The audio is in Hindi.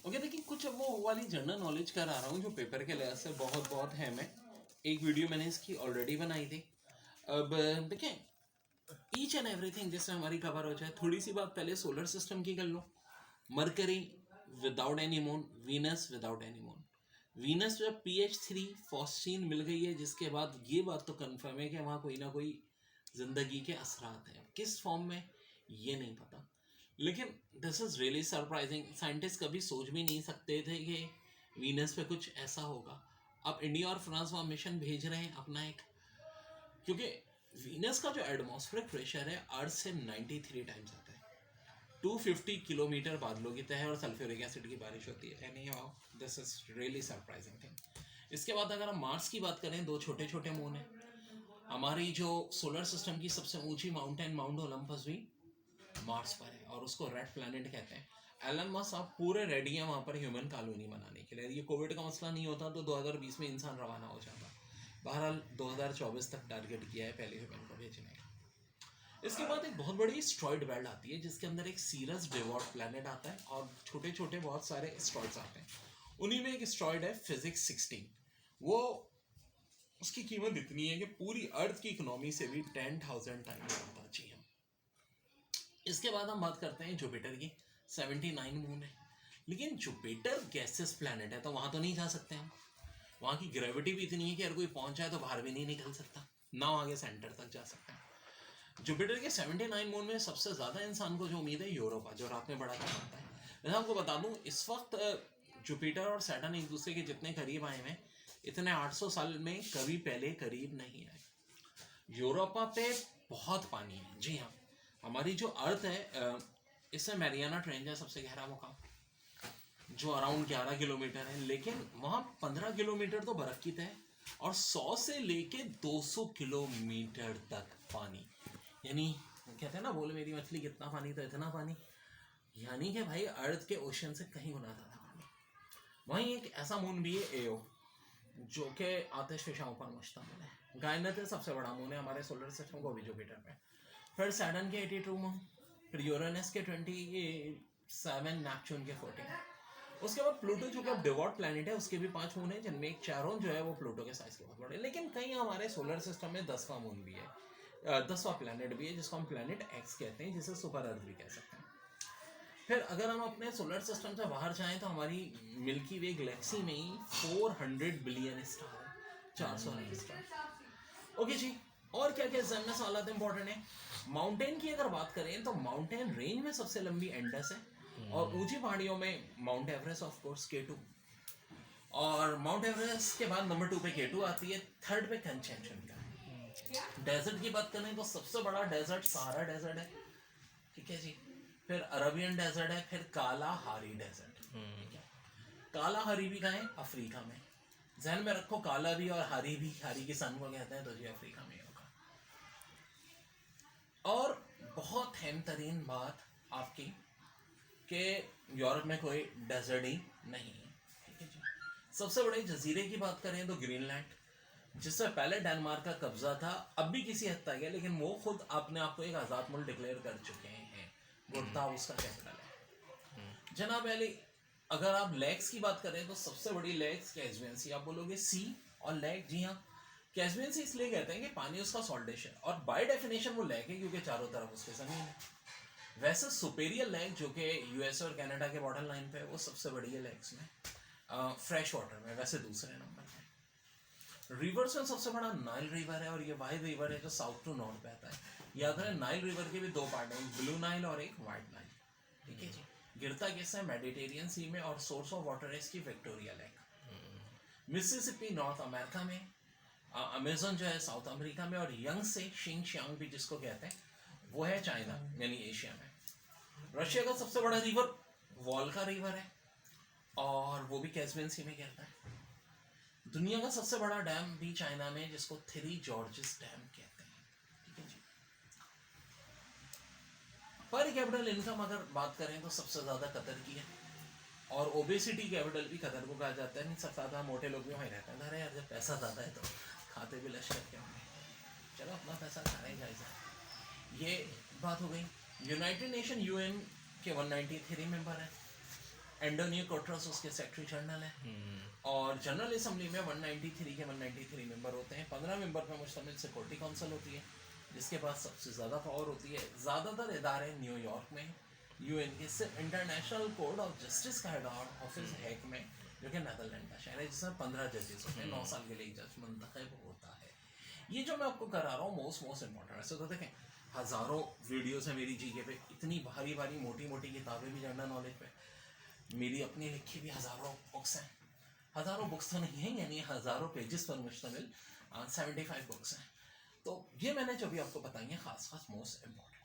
ओके देखिए, कुछ अब वो वाली जनरल नॉलेज करा रहा हूँ जो पेपर के लिहाज से बहुत बहुत है। मैं एक वीडियो मैंने इसकी ऑलरेडी बनाई थी। अब देखिए, ईच एंड एवरीथिंग जिससे हमारी कवर हो जाए, थोड़ी सी बात पहले सोलर सिस्टम की कर लो। Mercury without any moon, Venus without any moon. Venus में PH3 फॉस्फीन मिल गई है, जिसके बाद ये बात तो कन्फर्म है कि वहाँ कोई ना कोई जिंदगी के असरात हैं। किस फॉर्म में ये नहीं पता, लेकिन this is really surprising. Scientist कभी सोच भी नहीं सकते थे कि वीनस पे कुछ ऐसा होगा। अब इंडिया और फ्रांस वहाँ मिशन भेज रहे हैं अपना एक, क्योंकि वीनस का जो एटमॉस्फेरिक प्रेशर है अर्थ से 93 टाइम्स आता है। 250 किलोमीटर बादलों की तह है और सल्फ्यूरिक एसिड की बारिश होती है। Any how this is really surprising thing. इसके बाद अगर हम मार्स की बात करें, दो छोटे छोटे मून हैं। हमारी जो सोलर सिस्टम की सबसे ऊंची माउंटेन माउंट ओलंपस भी मार्स पर है और उसको रेड प्लैनेट कहते हैं। एलन मस्क आप पूरे रेडी हैं वहाँ पर ह्यूमन कॉलोनी बनाने के लिए। ये कोविड का मसला नहीं होता तो 2020 में इंसान रवाना हो जाता। बहरहाल 2024 तक टारगेट किया है पहले ह्यूमन को भेजने का। इसके बाद एक बहुत बड़ी एस्ट्रॉइड बेल्ट आती है जिसके अंदर एक सीरस डेवॉर्ट प्लैनेट आता है और छोटे छोटे बहुत सारे एस्ट्रॉइड्स आते हैं। उन्हीं में एक एस्ट्रॉइड है फिजिक्स 16। वो उसकी कीमत इतनी है कि पूरी अर्थ की इकोनॉमी से भी 10,000 टाइम्स ज़्यादा। जी हाँ। इसके बाद हम बात करते हैं जुपिटर की। 79 मून है, लेकिन जुपिटर गैसेस प्लैनेट है तो वहाँ तो नहीं जा सकते हम। वहाँ की ग्रेविटी भी इतनी है कि अगर कोई पहुँच जाए तो बाहर भी नहीं निकल सकता, ना आगे सेंटर तक जा सकता है। जुपिटर के 79 मून में सबसे ज़्यादा इंसान को जो उम्मीद है यूरोपा, जो रात में बड़ा चमकता है। मैं आपको बता दूं, इस वक्त जुपिटर और सैटर्न एक दूसरे के जितने करीब आए हैं, इतने 800 साल में कभी पहले करीब नहीं आए। यूरोपा पे बहुत पानी है। जी हाँ, हमारी जो अर्थ है इससे मैरियाना ट्रेंच है सबसे गहरा मुकाम, जो अराउंड 11 किलोमीटर है, लेकिन वहाँ 15 किलोमीटर तो बर्फ की तह और 100 से लेके 200 किलोमीटर तक पानी। यानी कहते हैं ना, बोले मेरी मछली कितना पानी तो इतना पानी। यानी कि भाई अर्थ के ओशन से कहीं गुना ज़्यादा पानी। वहीं एक ऐसा मून भी है एओ, जो कि आतिशफिशाओं पर मुश्तमिल है। गायनत सबसे बड़ा मून है हमारे सोलर सिस्टम को भी जुपिटर पे। फिर सैटर्न के 82 मून, फिर यूरेनस के 27, नेपच्यून के 14। उसके बाद प्लूटो जो कि अब डिवॉट प्लैनेट है, उसके भी 5 मून है, जिनमें एक चारों जो है वो प्लूटो के साइज के बहुत बड़े। लेकिन कहीं हमारे सोलर सिस्टम में 10वां मून भी है, 10वां प्लैनेट भी है, जिसको हम प्लैनेट एक्स कहते हैं, जिसे सुपर अर्थ भी कह सकते हैं। फिर अगर हम अपने सोलर सिस्टम से बाहर जाएं तो हमारी मिल्की वे गैलेक्सी में ही 400 बिलियन स्टार है, 400 अरब स्टार। ओके जी, और क्या क्या एग्जाम में सवाल इंपॉर्टेंट है। माउंटेन की अगर बात करें तो माउंटेन रेंज में सबसे लंबी एंडस है, और ऊंची पहाड़ियों में mount Everest of course K2। और माउंट एवरेस्ट के बाद नंबर 2 पे K2 आती है, थर्ड पे कंचनजंगा। डेजर्ट की बात करें तो सबसे बड़ा डेजर्ट सहारा डेजर्ट है, ठीक है जी। फिर अरबियन डेजर्ट है, फिर काला हारी डेजर्ट, ठीक है। काला हारी भी कहाँ है? अफ्रीका में। जहन में रखो, काला भी और हारी भी, हारी किसान को कहते हैं, तो जी अफ्रीका में होगा। और बहुत अहम तरीन बात आपकी कि यूरोप में कोई डेजर्ट ही नहीं है, ठीक है जी। सबसे बड़े जजीरे की बात करें तो ग्रीनलैंड, जिससे पहले डेनमार्क का कब्जा था, अब भी किसी हद तक है, लेकिन वो खुद अपने आप को एक आज़ाद मुल्क डिक्लेयर कर चुके हैं। गुड़गांव उसका कैपिटल है। जनाब अली, अगर आप लेक्स की बात करें तो सबसे बड़ी लेक्स कैस्पियन सी। आप बोलोगे सी और लेक, जी हाँ, कैस्पियन सी इसलिए कहते हैं कि पानी उसका सॉल्ट डिश है, और बाय डेफिनेशन वो लेक है क्योंकि चारों तरफ उसके ज़मीन है। वैसे सुपेरियर लेक जो कि यूएस और कनाडा के बॉर्डर लाइन पे है, वो सबसे बड़ी है लेक्स में, फ्रेश वाटर में वैसे दूसरे नंबर पे। रिवर्स में सबसे बड़ा नाइल रिवर है, और ये वाइड रिवर है जो साउथ टू नॉर्थ बहता है। याद रहे, नाइल रिवर के भी 2 पार्ट हैं, ब्लू नाइल और एक वाइट नाइल, ठीक है जी। गिरता किस है? मेडिटेरियन सी में, और सोर्स ऑफ वाटर है इसकी Victoria lake. Mississippi north America में, अमेजन जो है साउथ अमेरिका में, और यंग से शिंगशांग भी जिसको कहते हैं, वो है चाइना यानी एशिया में। रशिया का सबसे बड़ा रिवर वोल्गा रिवर है, और वो भी कैस्पियन सी में गिरता है। दुनिया का सबसे बड़ा डैम भी चाइना में, जिसको 3 जॉर्जेस डैम कहते हैं, ठीक है जी। पर कैपिटल इनकम अगर बात करें तो सबसे ज़्यादा कतर की है, और ओबेसिटी कैपिटल भी कतर को कहा जाता है। नहीं, सबसे ज़्यादा मोटे लोग भी वहीं रहते हैं। अरे यार, जब पैसा ज़्यादा है तो खाते भी लश्कर के होंगे, चलो अपना पैसा खाना ही जायज़। ये बात हो गई। यूनाइटेड नेशन यूएन के 193 मेंबर है। एंटोनियो कोटरस उसके सेक्रेटरी जनरल हैं, और जनरल असम्बली में 193 के 193 मेंबर होते हैं। 15 मेंबर पर मुश्तमिल सिक्योरिटी काउंसिल होती है, जिसके पास सबसे ज़्यादा पावर होती है। ज़्यादातर इदारे न्यूयॉर्क में, यूएन के, सिर्फ इंटरनेशनल कोर्ट ऑफ जस्टिस का हेड ऑफिस हैग में, जो कि नेदरलैंड का शहर है, जिसमें 15 जजेस होते हैं। 9 साल के लिए एक जज मुंतखब होता है। ये जो मैं आपको करा रहा हूँ मोस्ट इम्पॉर्टेंट। ऐसे तो देखें, हज़ारों वीडियोस हैं मेरी जीके पे, इतनी भारी भारी मोटी मोटी किताबें भी जनरल नॉलेज पे, मेरी अपनी लिखी भी हज़ारों बुक्स हैं। हज़ारों बुक्स तो नहीं हैं, यानी हज़ारों पेजेस पर मुश्तमिल 75 बुक्स हैं। तो ये मैंने जो भी आपको बताई हैं खास मोस्ट इम्पॉर्टेंट।